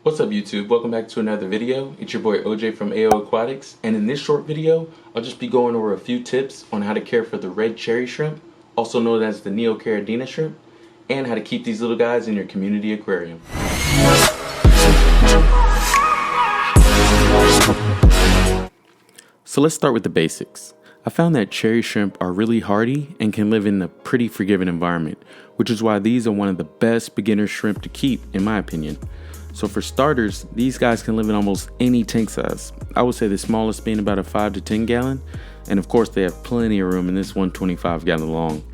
What's up YouTube? Welcome back to another video. It's your boy OJ from AO Aquatics, and in this short video I'll just be going over a few tips on how to care for the red cherry shrimp, also known as the Neocaridina shrimp, and how to keep these little guys in your community aquarium. So let's start with the basics. I found that cherry shrimp are really hardy and can live in a pretty forgiving environment, which is why these are one of the best beginner shrimp to keep in my opinion. So for starters, these guys can live in almost any tank size. I would say the smallest being about a 5 to 10 gallon, and of course they have plenty of room in this 125 gallon long.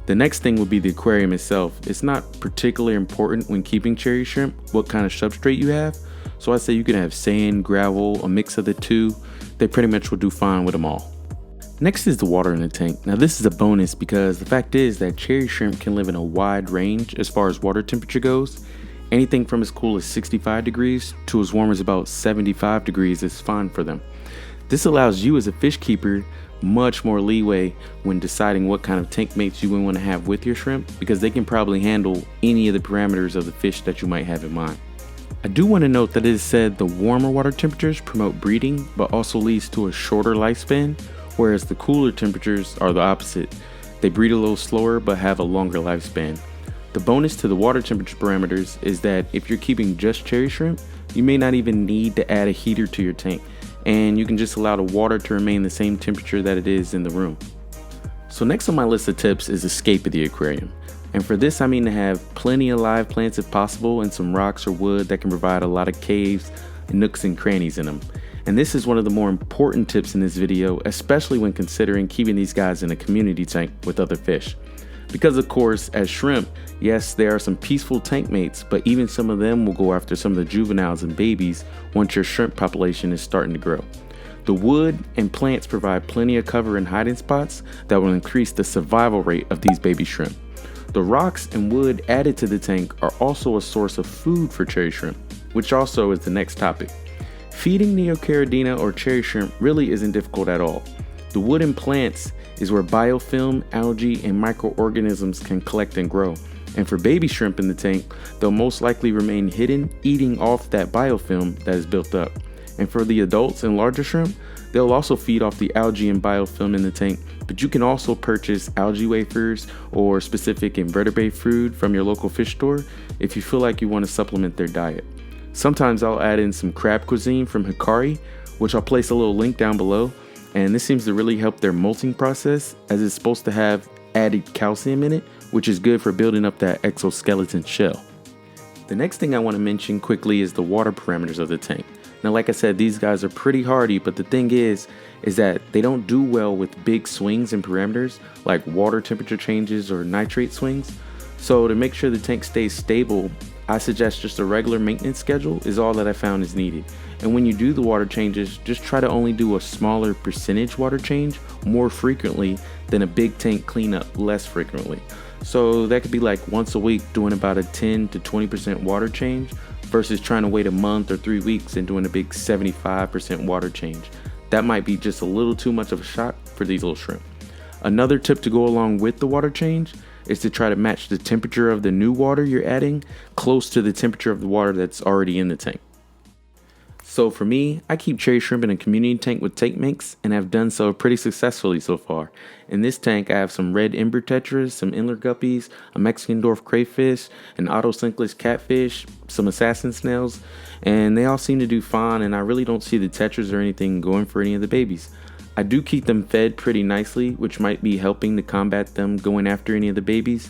The next thing would be the aquarium itself. It's not particularly important when keeping cherry shrimp what kind of substrate you have, so I say you can have sand, gravel, a mix of the two. They pretty much will do fine with them all. Next is the water in the tank. Now this is a bonus because the fact is that cherry shrimp can live in a wide range as far as water temperature goes. Anything from as cool as 65 degrees to as warm as about 75 degrees is fine for them. This allows you as a fish keeper much more leeway when deciding what kind of tank mates you want to have with your shrimp, because they can probably handle any of the parameters of the fish that you might have in mind. I do want to note that it is said the warmer water temperatures promote breeding but also leads to a shorter lifespan, whereas the cooler temperatures are the opposite. They breed a little slower but have a longer lifespan. The bonus to the water temperature parameters is that if you're keeping just cherry shrimp, you may not even need to add a heater to your tank, and you can just allow the water to remain the same temperature that it is in the room. So next on my list of tips is escape of the aquarium. And for this I mean to have plenty of live plants if possible and some rocks or wood that can provide a lot of caves and nooks and crannies in them. And this is one of the more important tips in this video, especially when considering keeping these guys in a community tank with other fish. Because of course, as shrimp, yes, there are some peaceful tank mates, but even some of them will go after some of the juveniles and babies once your shrimp population is starting to grow. The wood and plants provide plenty of cover and hiding spots that will increase the survival rate of these baby shrimp. The rocks and wood added to the tank are also a source of food for cherry shrimp, which also is the next topic. Feeding Neocaridina or cherry shrimp really isn't difficult at all. The wood and plants is where biofilm, algae, and microorganisms can collect and grow. And for baby shrimp in the tank, they'll most likely remain hidden, eating off that biofilm that is built up. And for the adults and larger shrimp, they'll also feed off the algae and biofilm in the tank, but you can also purchase algae wafers or specific invertebrate food from your local fish store if you feel like you want to supplement their diet. Sometimes I'll add in some crab cuisine from Hikari, which I'll place a little link down below. And this seems to really help their molting process, as it's supposed to have added calcium in it, which is good for building up that exoskeleton shell. The next thing I want to mention quickly is the water parameters of the tank. Now like I said, these guys are pretty hardy, but the thing is that they don't do well with big swings in parameters like water temperature changes or nitrate swings. So to make sure the tank stays stable, I suggest just a regular maintenance schedule is all that I found is needed. And when you do the water changes, just try to only do a smaller percentage water change more frequently than a big tank cleanup less frequently. So that could be like once a week doing about a 10 to 20% water change versus trying to wait a month or 3 weeks and doing a big 75% water change. That might be just a little too much of a shock for these little shrimp. Another tip to go along with the water change is to try to match the temperature of the new water you're adding close to the temperature of the water that's already in the tank. So for me, I keep cherry shrimp in a community tank with tank mates and have done so pretty successfully so far. In this tank I have some red invertebrates, some inler guppies, a Mexican dwarf crayfish, an autosynclus catfish, some assassin snails, and they all seem to do fine, and I really don't see the tetras or anything going for any of the babies. I do keep them fed pretty nicely, which might be helping to combat them going after any of the babies.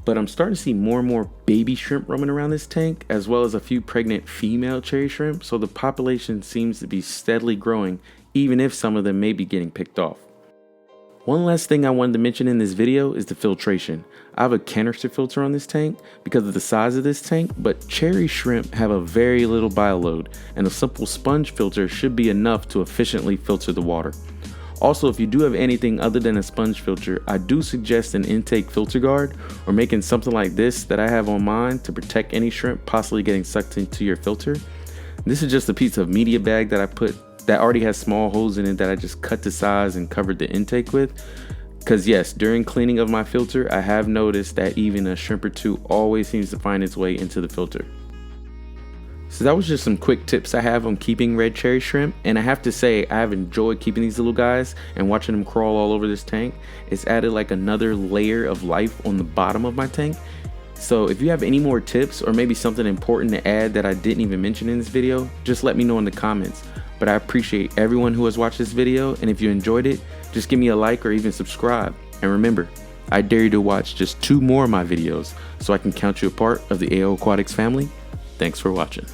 But I'm starting to see more and more baby shrimp roaming around this tank, as well as a few pregnant female cherry shrimp, so the population seems to be steadily growing, even if some of them may be getting picked off. One last thing I wanted to mention in this video is the filtration. I have a canister filter on this tank because of the size of this tank, but cherry shrimp have a very little bioload, and a simple sponge filter should be enough to efficiently filter the water. Also, if you do have anything other than a sponge filter, I do suggest an intake filter guard or making something like this that I have on mine to protect any shrimp possibly getting sucked into your filter. This is just a piece of media bag that I put that already has small holes in it that I just cut to size and covered the intake with. Because yes, during cleaning of my filter, I have noticed that even a shrimp or two always seems to find its way into the filter. So that was just some quick tips I have on keeping red cherry shrimp, and I have to say I have enjoyed keeping these little guys and watching them crawl all over this tank. It's added like another layer of life on the bottom of my tank. So if you have any more tips or maybe something important to add that I didn't even mention in this video, just let me know in the comments. But I appreciate everyone who has watched this video, and if you enjoyed it, just give me a like or even subscribe. And remember, I dare you to watch just 2 more of my videos so I can count you a part of the AO Aquatics family. Thanks for watching.